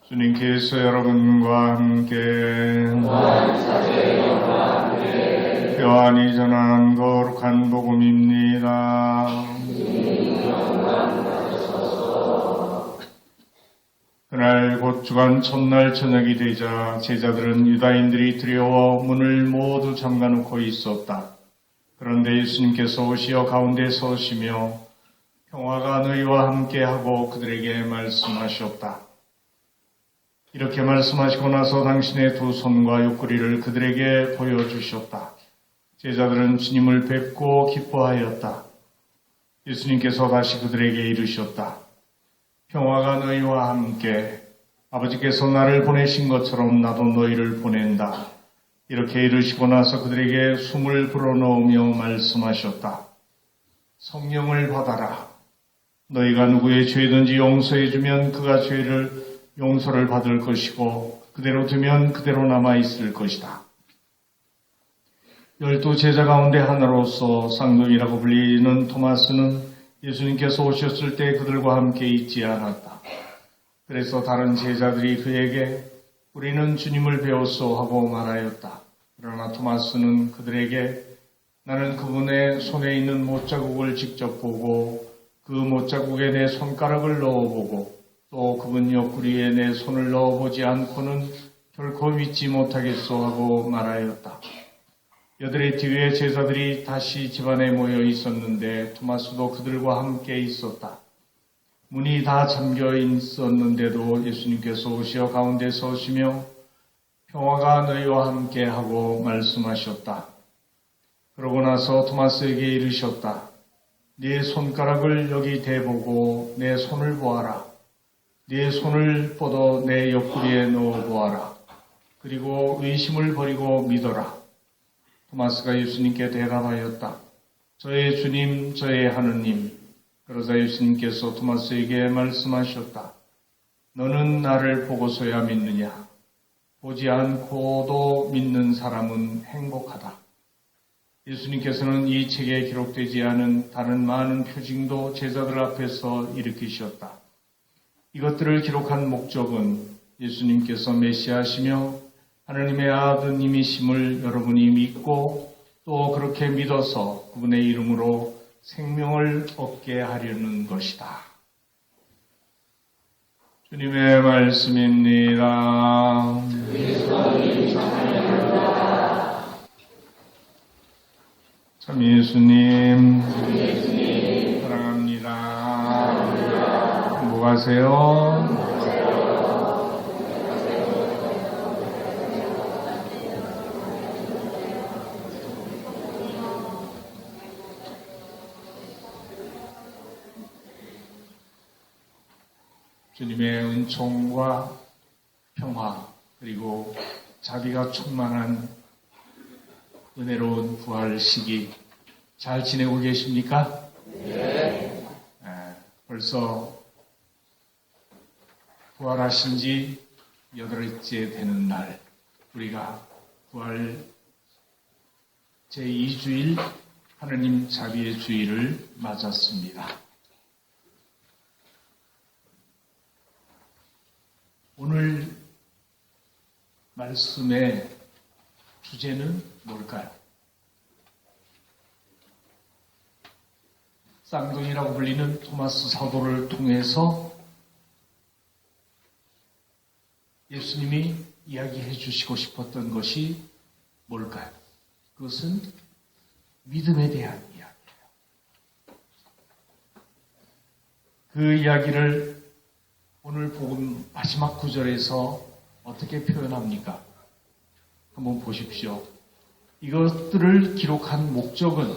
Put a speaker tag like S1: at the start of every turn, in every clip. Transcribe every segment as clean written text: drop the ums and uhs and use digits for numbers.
S1: 주님께서 여러분과 함께 요한이 전한 거룩한 복음입니다. 그날 곧 주간 첫날 저녁이 되자 제자들은 유다인들이 두려워 문을 모두 잠가놓고 있었다. 그런데 예수님께서 오시어 가운데 서시며 평화가 너희와 함께하고 그들에게 말씀하셨다. 이렇게 말씀하시고 나서 당신의 두 손과 옆구리를 그들에게 보여주셨다. 제자들은 주님을 뵙고 기뻐하였다. 예수님께서 다시 그들에게 이르셨다. 평화가 너희와 함께, 아버지께서 나를 보내신 것처럼 나도 너희를 보낸다. 이렇게 이르시고 나서 그들에게 숨을 불어넣으며 말씀하셨다. 성령을 받아라. 너희가 누구의 죄든지 용서해주면 그가 용서를 받을 것이고 그대로 두면 그대로 남아있을 것이다. 12 제자 가운데 하나로서 쌍둥이라고 불리는 토마스는 예수님께서 오셨을 때 그들과 함께 있지 않았다. 그래서 다른 제자들이 그에게 우리는 주님을 배웠소 하고 말하였다. 그러나 토마스는 그들에게 나는 그분의 손에 있는 못자국을 직접 보고 그 못자국에 내 손가락을 넣어보고 또 그분 옆구리에 내 손을 넣어보지 않고는 결코 믿지 못하겠소 하고 말하였다. 여드레 뒤에 제자들이 다시 집안에 모여 있었는데 토마스도 그들과 함께 있었다. 문이 다 잠겨 있었는데도 예수님께서 오시어 가운데 서시며 평화가 너희와 함께 하고 말씀하셨다. 그러고 나서 토마스에게 이르셨다. 네 손가락을 여기 대보고 내 손을 보아라. 네 손을 뻗어 내 옆구리에 넣어 보아라. 그리고 의심을 버리고 믿어라. 토마스가 예수님께 대답하였다. 저의 주님, 저의 하느님. 그러자 예수님께서 토마스에게 말씀하셨다. 너는 나를 보고서야 믿느냐? 보지 않고도 믿는 사람은 행복하다. 예수님께서는 이 책에 기록되지 않은 다른 많은 표징도 제자들 앞에서 일으키셨다. 이것들을 기록한 목적은 예수님께서 메시아시며 하느님의 아드님이심을 여러분이 믿고 또 그렇게 믿어서 그분의 이름으로 생명을 얻게 하려는 것이다. 주님의 말씀입니다. 참 예수님 사랑합니다. 행복하세요. 주님의 은총과 평화 그리고 자비가 충만한 은혜로운 부활 시기 잘 지내고 계십니까? 네. 벌써 부활하신 지 8일째 되는 날 우리가 부활 제2주일 하느님 자비의 주일을 맞았습니다. 오늘 말씀의 주제는 뭘까요? 쌍둥이라고 불리는 토마스 사도를 통해서 예수님이 이야기해 주시고 싶었던 것이 뭘까요? 그것은 믿음에 대한 이야기예요. 그 이야기를 오늘 복음 마지막 구절에서 어떻게 표현합니까? 한번 보십시오. 이것들을 기록한 목적은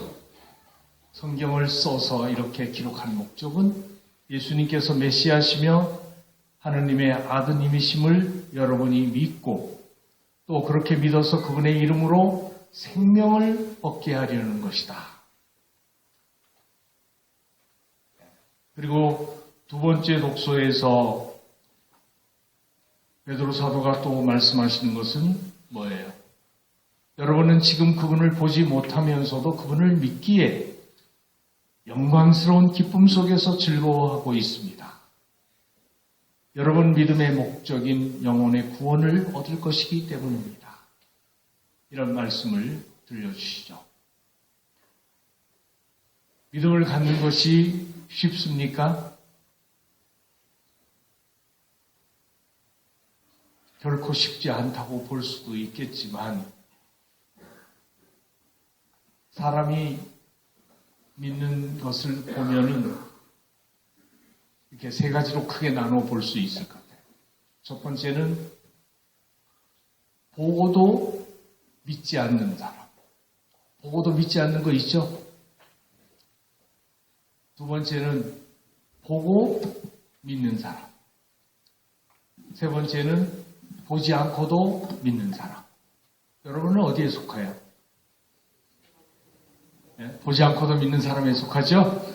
S1: 성경을 써서 이렇게 기록한 목적은 예수님께서 메시아시며 하느님의 아드님이심을 여러분이 믿고 또 그렇게 믿어서 그분의 이름으로 생명을 얻게 하려는 것이다. 그리고 두 번째 독서에서 베드로 사도가 또 말씀하시는 것은 뭐예요? 여러분은 지금 그분을 보지 못하면서도 그분을 믿기에 영광스러운 기쁨 속에서 즐거워하고 있습니다. 여러분 믿음의 목적인 영혼의 구원을 얻을 것이기 때문입니다. 이런 말씀을 들려주시죠. 믿음을 갖는 것이 쉽습니까? 결코 쉽지 않다고 볼 수도 있겠지만 사람이 믿는 것을 보면은 이렇게 세 가지로 크게 나눠 볼 수 있을 것 같아요. 첫 번째는 보고도 믿지 않는 사람. 보고도 믿지 않는 거 있죠? 두 번째는 보고 믿는 사람. 세 번째는 보지 않고도 믿는 사람. 여러분은 어디에 속해요? 네? 보지 않고도 믿는 사람에 속하죠?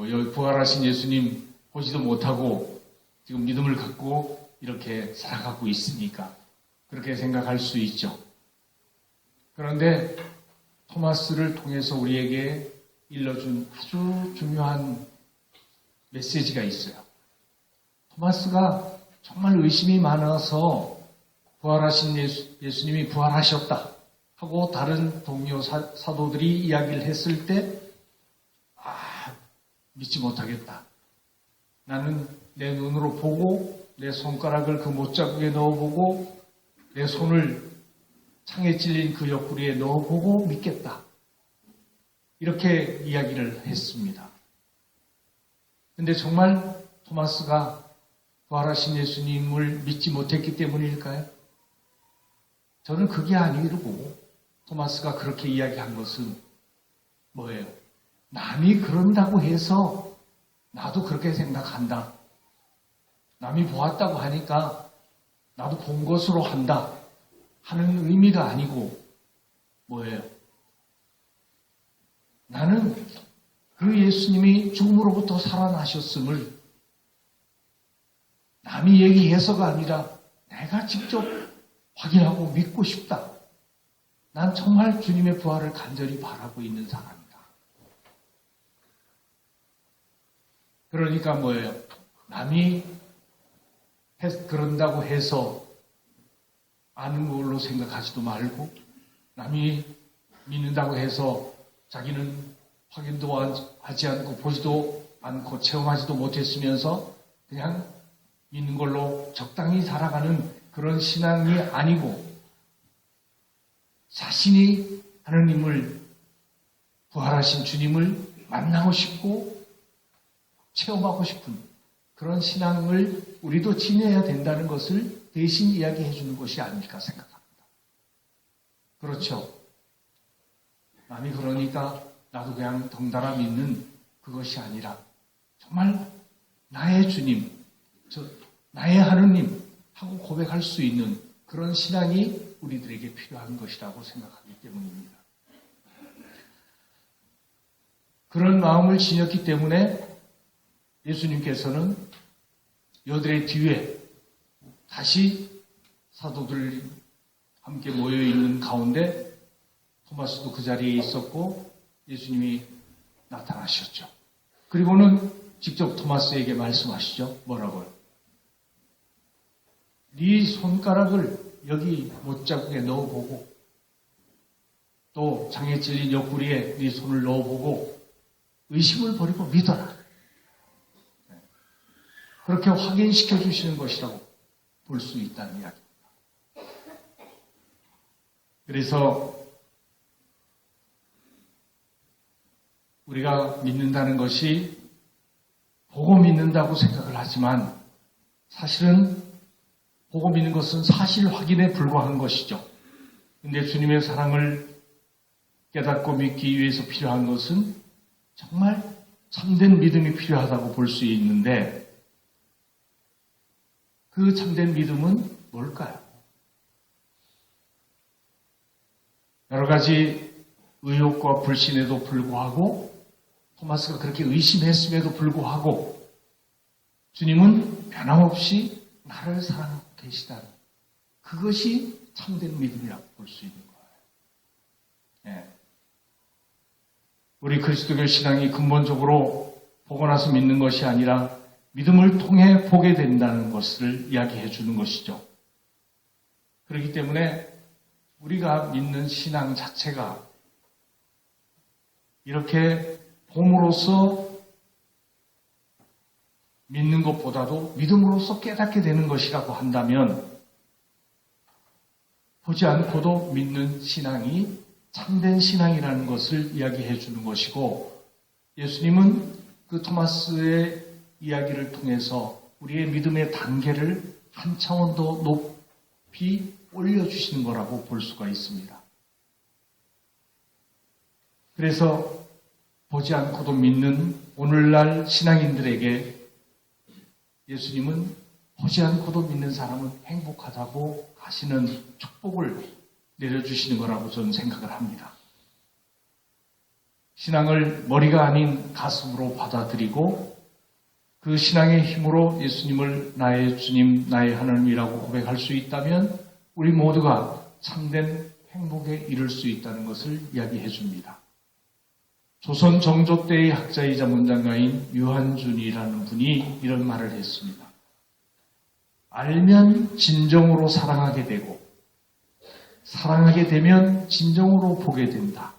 S1: 여기 부활하신 예수님 보지도 못하고 지금 믿음을 갖고 이렇게 살아가고 있으니까 그렇게 생각할 수 있죠. 그런데 토마스를 통해서 우리에게 일러준 아주 중요한 메시지가 있어요. 토마스가 정말 의심이 많아서 부활하신 예수님이 부활하셨다 하고 다른 동료 사도들이 이야기를 했을 때 믿지 못하겠다. 나는 내 눈으로 보고 내 손가락을 그 못자국에 넣어보고 내 손을 창에 찔린 그 옆구리에 넣어보고 믿겠다. 이렇게 이야기를 했습니다. 근데 정말 토마스가 부활하신 예수님을 믿지 못했기 때문일까요? 저는 그게 아니고 토마스가 그렇게 이야기한 것은 뭐예요? 남이 그런다고 해서 나도 그렇게 생각한다. 남이 보았다고 하니까 나도 본 것으로 한다 하는 의미가 아니고 뭐예요? 나는 그 예수님이 죽음으로부터 살아나셨음을 남이 얘기해서가 아니라 내가 직접 확인하고 믿고 싶다. 난 정말 주님의 부활을 간절히 바라고 있는 사람이다. 그러니까 뭐예요? 남이 그런다고 해서 아는 걸로 생각하지도 말고 남이 믿는다고 해서 자기는 확인도 하지 않고 보지도 않고 체험하지도 못했으면서 그냥 믿는 걸로 적당히 살아가는 그런 신앙이 아니고 자신이 하느님을 부활하신 주님을 만나고 싶고 체험하고 싶은 그런 신앙을 우리도 지내야 된다는 것을 대신 이야기해 주는 것이 아닐까 생각합니다. 그렇죠. 남이 그러니까 나도 그냥 덩달아 믿는 그것이 아니라 정말 나의 주님, 나의 하느님 하고 고백할 수 있는 그런 신앙이 우리들에게 필요한 것이라고 생각하기 때문입니다. 그런 마음을 지녔기 때문에 예수님께서는 여들의 뒤에 다시 사도들 함께 모여있는 가운데 토마스도 그 자리에 있었고 예수님이 나타나셨죠. 그리고는 직접 토마스에게 말씀하시죠. 뭐라고요? 네 손가락을 여기 못자국에 넣어보고 또 창에 찔린 옆구리에 네 손을 넣어보고 의심을 버리고 믿어라. 그렇게 확인시켜 주시는 것이라고 볼 수 있다는 이야기입니다. 그래서 우리가 믿는다는 것이 보고 믿는다고 생각을 하지만 사실은 보고 믿는 것은 사실 확인에 불과한 것이죠. 근데 주님의 사랑을 깨닫고 믿기 위해서 필요한 것은 정말 참된 믿음이 필요하다고 볼 수 있는데 그 참된 믿음은 뭘까요? 여러 가지 의욕과 불신에도 불구하고 토마스가 그렇게 의심했음에도 불구하고 주님은 변함없이 나를 사랑하고 계시다는 그것이 참된 믿음이라고 볼 수 있는 거예요. 네. 우리 그리스도교 신앙이 근본적으로 보고 나서 믿는 것이 아니라 믿음을 통해 보게 된다는 것을 이야기해 주는 것이죠. 그렇기 때문에 우리가 믿는 신앙 자체가 이렇게 봄으로써 믿는 것보다도 믿음으로써 깨닫게 되는 것이라고 한다면 보지 않고도 믿는 신앙이 참된 신앙이라는 것을 이야기해 주는 것이고, 예수님은 그 토마스의 이야기를 통해서 우리의 믿음의 단계를 한 차원 더 높이 올려주시는 거라고 볼 수가 있습니다. 그래서 보지 않고도 믿는 오늘날 신앙인들에게 예수님은 보지 않고도 믿는 사람은 행복하다고 하시는 축복을 내려주시는 거라고 저는 생각을 합니다. 신앙을 머리가 아닌 가슴으로 받아들이고 그 신앙의 힘으로 예수님을 나의 주님, 나의 하나님이라고 고백할 수 있다면 우리 모두가 참된 행복에 이를 수 있다는 것을 이야기해 줍니다. 조선 정조 때의 학자이자 문장가인 유한준이라는 분이 이런 말을 했습니다. 알면 진정으로 사랑하게 되고 사랑하게 되면 진정으로 보게 된다.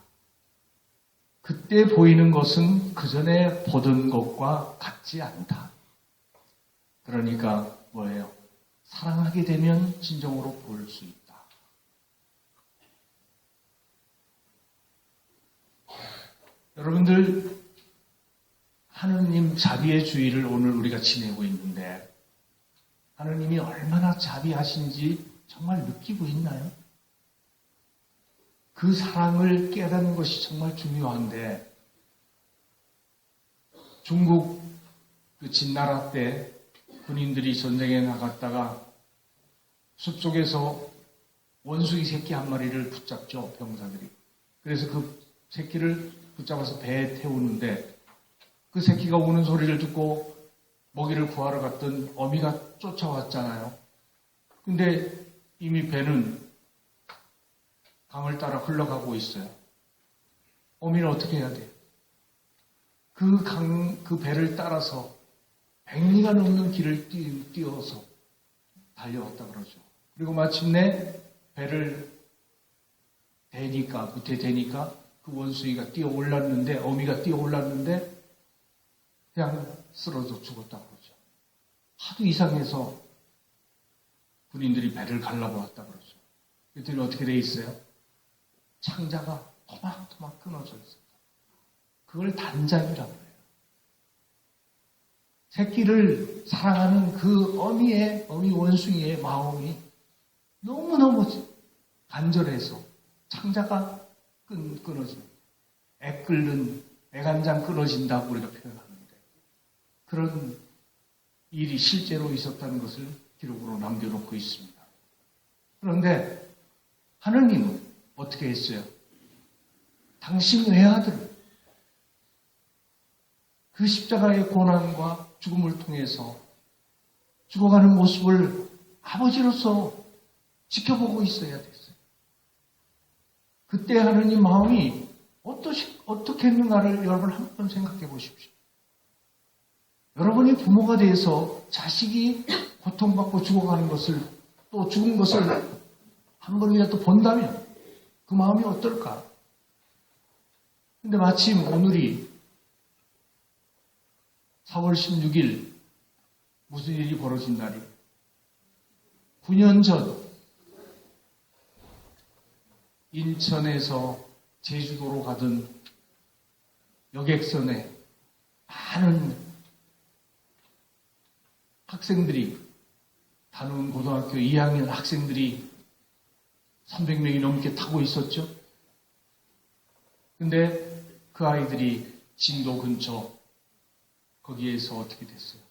S1: 그때 보이는 것은 그 전에 보던 것과 같지 않다. 그러니까 뭐예요? 사랑하게 되면 진정으로 볼 수 있다. 여러분들, 하느님 자비의 주의를 오늘 우리가 지내고 있는데 하느님이 얼마나 자비하신지 정말 느끼고 있나요? 그 사랑을 깨닫는 것이 정말 중요한데, 중국 그 진나라 때 군인들이 전쟁에 나갔다가 숲속에서 원숭이 새끼 한 마리를 붙잡죠, 병사들이. 그래서 그 새끼를 붙잡아서 배에 태우는데 그 새끼가 우는 소리를 듣고 먹이를 구하러 갔던 어미가 쫓아왔잖아요. 근데 이미 배는 강을 따라 흘러가고 있어요. 어미는 어떻게 해야 돼요? 그 배를 따라서 100리가 넘는 길을 뛰어서 달려왔다 그러죠. 그리고 마침내 배를 밑에 대니까 그 원숭이가 뛰어 올랐는데, 어미가 뛰어 올랐는데 그냥 쓰러져 죽었다 그러죠. 하도 이상해서 군인들이 배를 갈라보았다 그러죠. 그랬더니 어떻게 돼 있어요? 창자가 토막토막 끊어져 있어요. 그걸 단장이라고 해요. 새끼를 사랑하는 그 어미 원숭이의 마음이 너무너무 간절해서 창자가 끊어집니다. 애간장 끊어진다고 우리가 표현하는데 그런 일이 실제로 있었다는 것을 기록으로 남겨놓고 있습니다. 그런데 하느님은 어떻게 했어요? 당신 외아들을 그 십자가의 고난과 죽음을 통해서 죽어가는 모습을 아버지로서 지켜보고 있어야 됐어요. 그때 하느님 마음이 어떻게 했는가를 여러분 한번 생각해 보십시오. 여러분이 부모가 돼서 자식이 고통받고 죽어가는 것을, 또 죽은 것을 한 번이라도 본다면 그 마음이 어떨까? 근데 마침 오늘이 4월 16일 무슨 일이 벌어진 날이에요? 9년 전 인천에서 제주도로 가던 여객선에 많은 학생들이, 다른 고등학교 2학년 학생들이 300명이 넘게 타고 있었죠. 근데 그 아이들이 진도 근처 거기에서 어떻게 됐어요?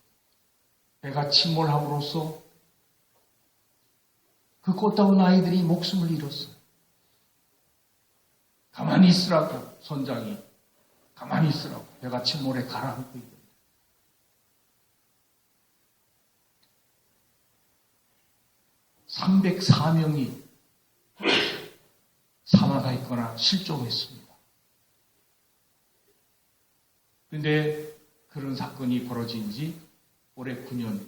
S1: 배가 침몰함으로써 그 꽃다운 아이들이 목숨을 잃었어요. 가만히 있으라고, 선장이 가만히 있으라고 배가 침몰에 가라앉고 있는 304명이 사망하였거나 실종했습니다. 그런데 그런 사건이 벌어진 지 올해 9년.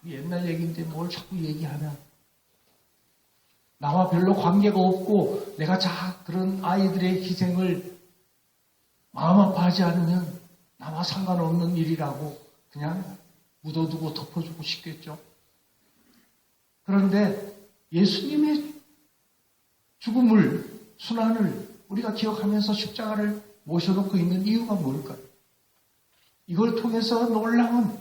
S1: 옛날 얘기인데 뭘 자꾸 얘기하냐. 나와 별로 관계가 없고 내가 그런 아이들의 희생을 마음 아파하지 않으면 나와 상관없는 일이라고 그냥 묻어두고 덮어주고 싶겠죠. 그런데 예수님의 죽음을, 순환을 우리가 기억하면서 십자가를 모셔놓고 있는 이유가 뭘까요? 이걸 통해서 놀라운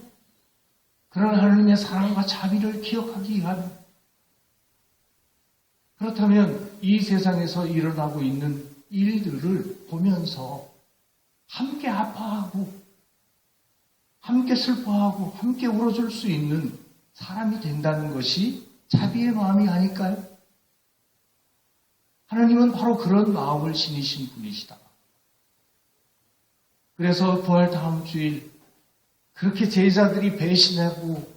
S1: 그런 하나님의 사랑과 자비를 기억하기 위함. 그렇다면 이 세상에서 일어나고 있는 일들을 보면서 함께 아파하고 함께 슬퍼하고 함께 울어줄 수 있는 사람이 된다는 것이 자비의 마음이 아닐까요? 하나님은 바로 그런 마음을 지니신 분이시다. 그래서 부활 다음 주일 그렇게 제자들이 배신하고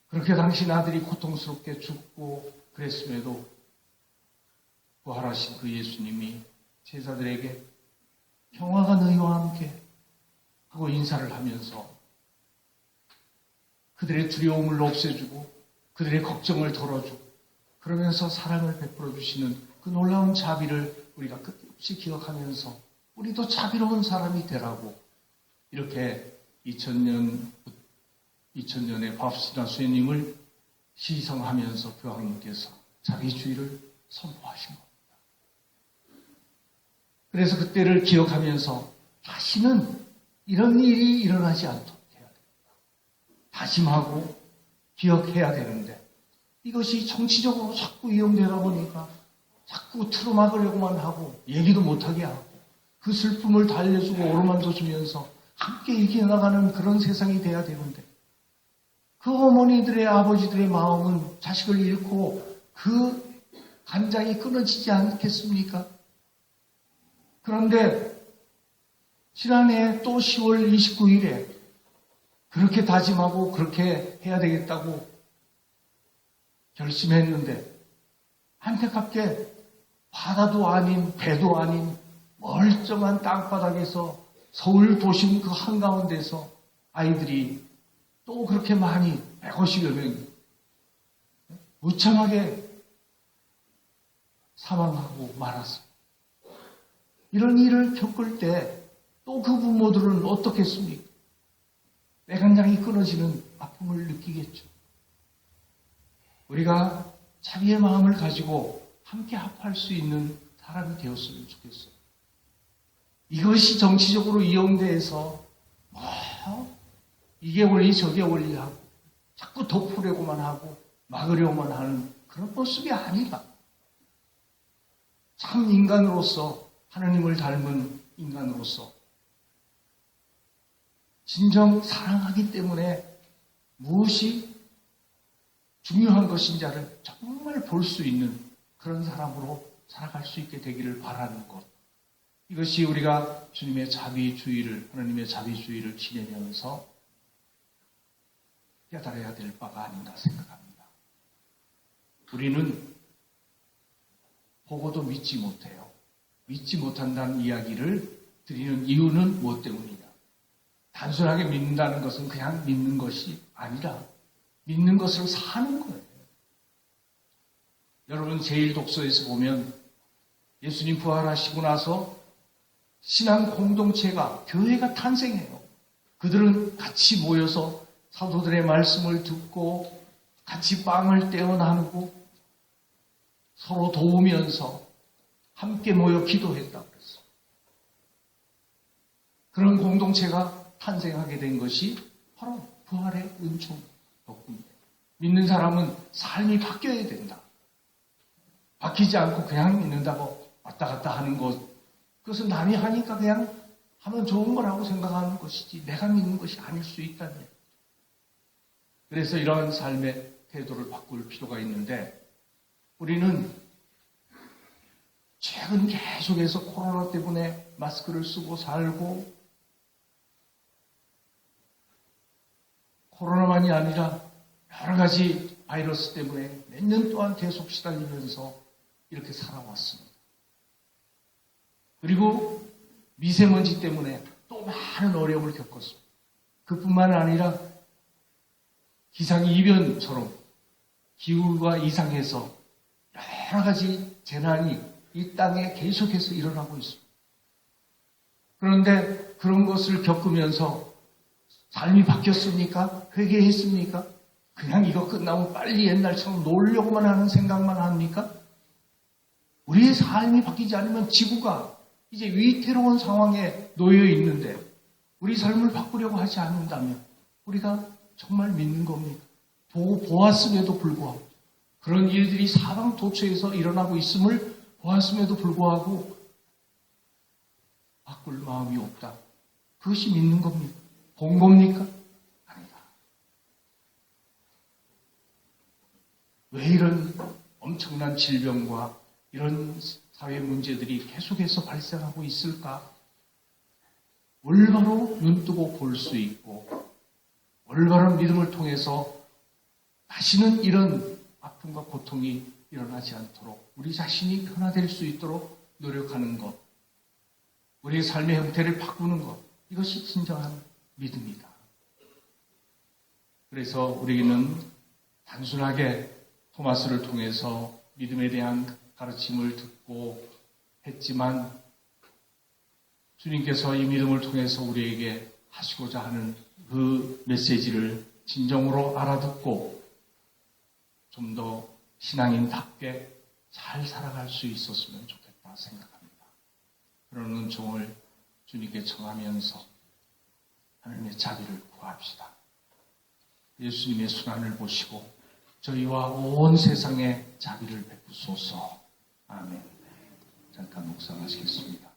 S1: 그렇게 당신 아들이 고통스럽게 죽고 그랬음에도 부활하신 그 예수님이 제자들에게 평화가 너희와 함께 하고 인사를 하면서 그들의 두려움을 없애주고 그들의 걱정을 덜어주고 그러면서 사랑을 베풀어 주시는 그 놀라운 자비를 우리가 끝없이 기억하면서 우리도 자비로운 사람이 되라고 이렇게 2000년의 밥시나 수혜님을 시성하면서 교황님께서 자비주의를 선포하신 겁니다. 그래서 그때를 기억하면서 다시는 이런 일이 일어나지 않도록 해야 됩니다. 다짐하고 기억해야 되는데 이것이 정치적으로 자꾸 이용되다 보니까 자꾸 틀어막으려고만 하고 얘기도 못하게 하고 그 슬픔을 달래주고 오르만도 주면서 함께 이겨나가는 그런 세상이 돼야 되는데 그 어머니들의 아버지들의 마음은 자식을 잃고 그 간장이 끊어지지 않겠습니까? 그런데 지난해 또 10월 29일에 그렇게 다짐하고 그렇게 해야 되겠다고 결심했는데 안타깝게 바다도 아닌 배도 아닌 멀쩡한 땅바닥에서 서울 도심 그 한가운데서 아이들이 또 그렇게 많이 150여 명이 무참하게 사망하고 말았습니다. 이런 일을 겪을 때 또 그 부모들은 어떻겠습니까? 내간장이 끊어지는 아픔을 느끼겠죠. 우리가 자비의 마음을 가지고 함께 합할 수 있는 사람이 되었으면 좋겠어요. 이것이 정치적으로 이용돼서 이게 원리 저게 원리하고 자꾸 덮으려고만 하고 막으려고만 하는 그런 모습이 아니다. 참 인간으로서 하나님을 닮은 인간으로서 진정 사랑하기 때문에 무엇이 중요한 것인지를 정말 볼 수 있는 그런 사람으로 살아갈 수 있게 되기를 바라는 것. 이것이 우리가 주님의 자비주의를, 하나님의 자비주의를 지내면서 깨달아야 될 바가 아닌가 생각합니다. 우리는 보고도 믿지 못해요. 믿지 못한다는 이야기를 드리는 이유는 무엇 때문이냐? 단순하게 믿는다는 것은 그냥 믿는 것이 아니라 믿는 것을 사는 거예요. 여러분 제1독서에서 보면 예수님 부활하시고 나서 신앙 공동체가, 교회가 탄생해요. 그들은 같이 모여서 사도들의 말씀을 듣고 같이 빵을 떼어 나누고 서로 도우면서 함께 모여 기도했다고 그랬어요. 그런 공동체가 탄생하게 된 것이 바로 부활의 은총 덕분이에요. 믿는 사람은 삶이 바뀌어야 된다. 바뀌지 않고 그냥 믿는다고 왔다 갔다 하는 것, 그것은 남이 하니까 그냥 하면 좋은 거라고 생각하는 것이지 내가 믿는 것이 아닐 수 있다는 얘기죠. 그래서 이러한 삶의 태도를 바꿀 필요가 있는데 우리는 최근 계속해서 코로나 때문에 마스크를 쓰고 살고 코로나만이 아니라 여러 가지 바이러스 때문에 몇 년 동안 계속 시달리면서 이렇게 살아왔습니다. 그리고 미세먼지 때문에 또 많은 어려움을 겪었습니다. 그뿐만 아니라 기상이변처럼 기후가 이상해서 여러 가지 재난이 이 땅에 계속해서 일어나고 있습니다. 그런데 그런 것을 겪으면서 삶이 바뀌었습니까? 회개했습니까? 그냥 이거 끝나면 빨리 옛날처럼 놀려고만 하는 생각만 합니까? 우리의 삶이 바뀌지 않으면 지구가 이제 위태로운 상황에 놓여 있는데 우리 삶을 바꾸려고 하지 않는다면 우리가 정말 믿는 겁니까? 보고 보았음에도 불구하고 그런 일들이 사방 도처에서 일어나고 있음을 보았음에도 불구하고 바꿀 마음이 없다. 그것이 믿는 겁니까? 본 겁니까? 아니다. 왜 이런 엄청난 질병과 이런 사회 문제들이 계속해서 발생하고 있을까? 올바로 눈뜨고 볼 수 있고 올바른 믿음을 통해서 다시는 이런 아픔과 고통이 일어나지 않도록 우리 자신이 변화될 수 있도록 노력하는 것, 우리의 삶의 형태를 바꾸는 것, 이것이 진정한 믿음이다. 그래서 우리는 단순하게 토마스를 통해서 믿음에 대한 가르침을 듣고 했지만 주님께서 이 믿음을 통해서 우리에게 하시고자 하는 그 메시지를 진정으로 알아듣고 좀 더 신앙인답게 잘 살아갈 수 있었으면 좋겠다 생각합니다. 그런 은총을 주님께 청하면서 하나님의 자비를 구합시다. 예수님의 순환을 보시고 저희와 온 세상에 자비를 베푸소서. 아멘. 잠깐 묵상하시겠습니다.